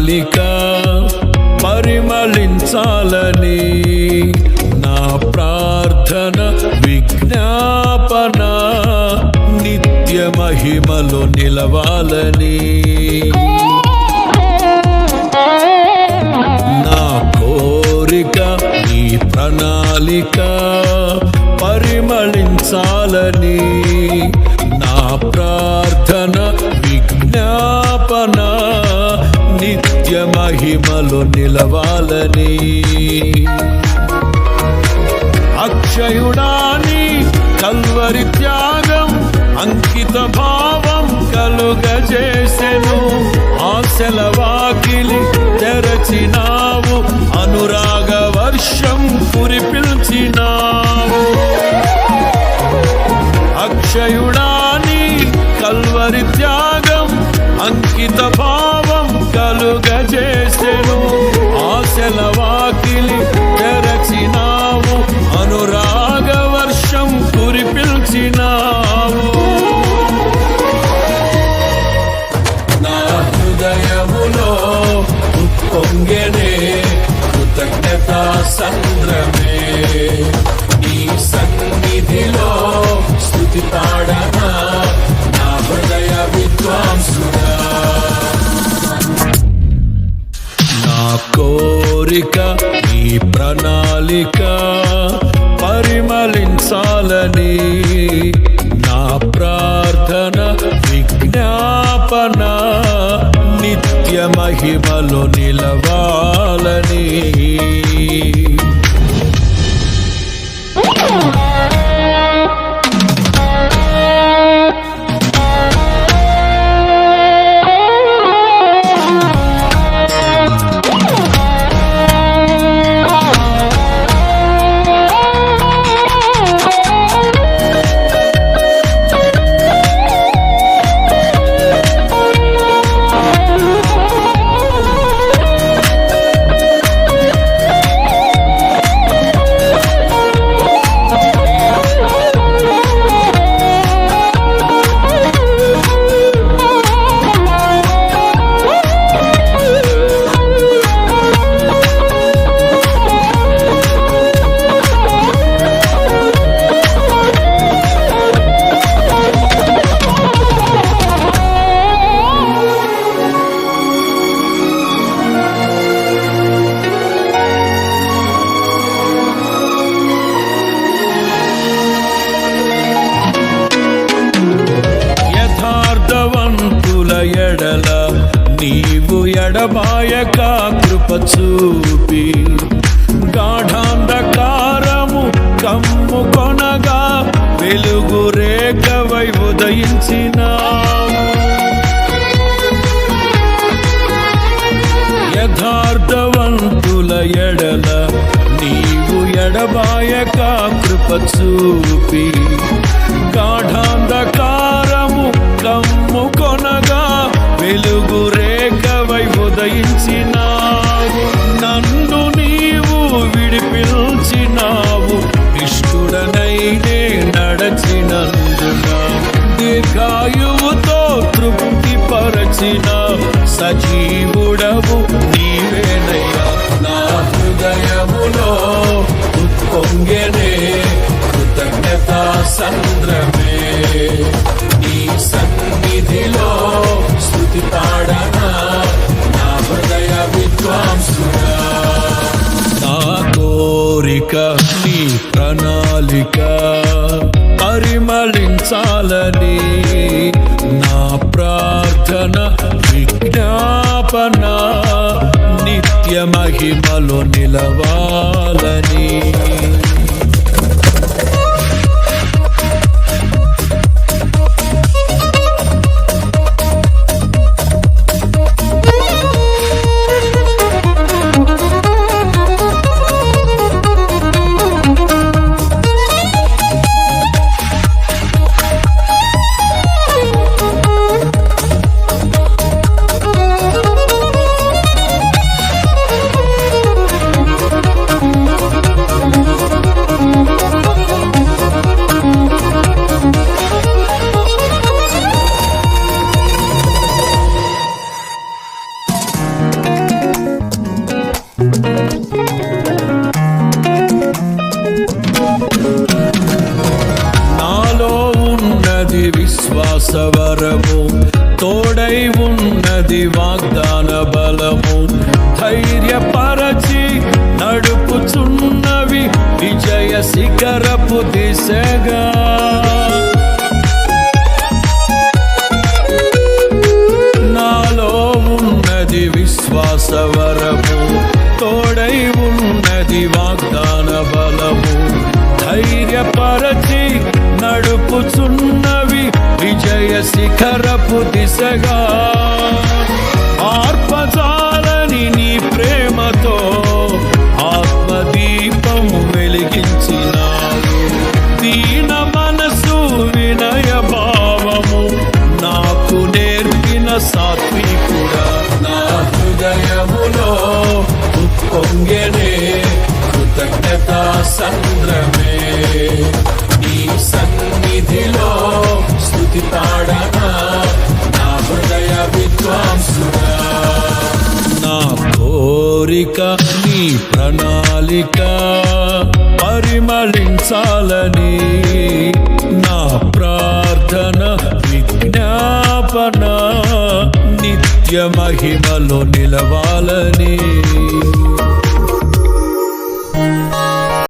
ప్రణాళిక పరిమళించాలని నా ప్రార్థన విజ్ఞాపన నిత్య మహిమలో నిలవాలని నా కోరిక ఈ ప్రణాళిక పరిమళించాలని నా ప్రార్థన విజ్ఞాపన నిత్య మహిమలో నిలవాలని అక్షయుడాని కల్వరి త్యాగం అంకిత భావం కలుగజేసెను ఆశల వాకిలి తెరచినావు అనురాగ వర్షం కురిపిల్చినావు అక్షయుడాని కల్వరి త్యాగం అంకిత భావం కలుగజేసెను ఆశల వాకిలి తెరచినావు అనురాగ వర్షం కురిపిల్చినావు నా హృదయములో ఉప్పొంగెనే కృతజ్ఞతా సంద్రమే నీ సన్నిధిలో స్తుతి పాడనా నా హృదయ విద్వాంసుడా నా కోరిక ఈ ప్రణాళిక పరిమళించాలని నా ప్రార్థన విజ్ఞాపన నిత్య మహిమలో నిలవాలని ఎడల నీవు ఎడబాయక కృప చూపి గాఢాంధకారము కమ్ము కొనగా వెలుగు రేఖవై ఉదయించినావు యథార్థవంతుల ఎడల నీవు ఎడబాయక కృప చూపి గాఢాంధకారము కమ్ము కొనగా వెలుగు రేఖవై ఉదయించినావు నన్ను నీవు విడిపించినావు ఇష్టుడనైనే నడచినందున దీర్ఘాయువుతో తృప్తి పరచిన సజీవుడవు నీవేనయ్యా నా హృదయములో ఉప్పొంగెనే కృతజ్ఞతా సంద్రమే నీ సన్నిధిలో స్తుతి పాడనా నా హృదయ విద్వాంసుడా నా కోరిక నీ ప్రణాళిక పరిమళించాలని నా ప్రార్థన విజ్ఞాపన నిత్య మహిమలో నిలవాలని వరము, తోడై ఉన్నది వాగ్దాన బలము. ధైర్యపరచి నడుపుచున్నవి విజయ శిఖరపు దిశగా. నాలో ఉన్నది విశ్వాస వరము, తోడై ఉన్నది వాగ్దాన బలము. ధైర్యపరచి నడుపుచున్నవి విజయ శిఖరపు దిశగా. ఆర్పజాలని నీ ప్రేమతో ఆత్మదీపము వెలిగించినావు. దీన మనసు వినయ భావము నాకు నేర్పిన సాత్వికుడా. నా హృదయములో ఉప్పొంగెనే కృతజ్ఞతా సంద్రమే. నీ సన్నిధిలో స్తుతి పాడనా నా హృదయ విద్వాంసుడా. నా కోరిక నీ ప్రణాళిక పరిమళించాలని, నా ప్రార్థన విజ్ఞాపన నిత్య మహిమలో నిలవాలని.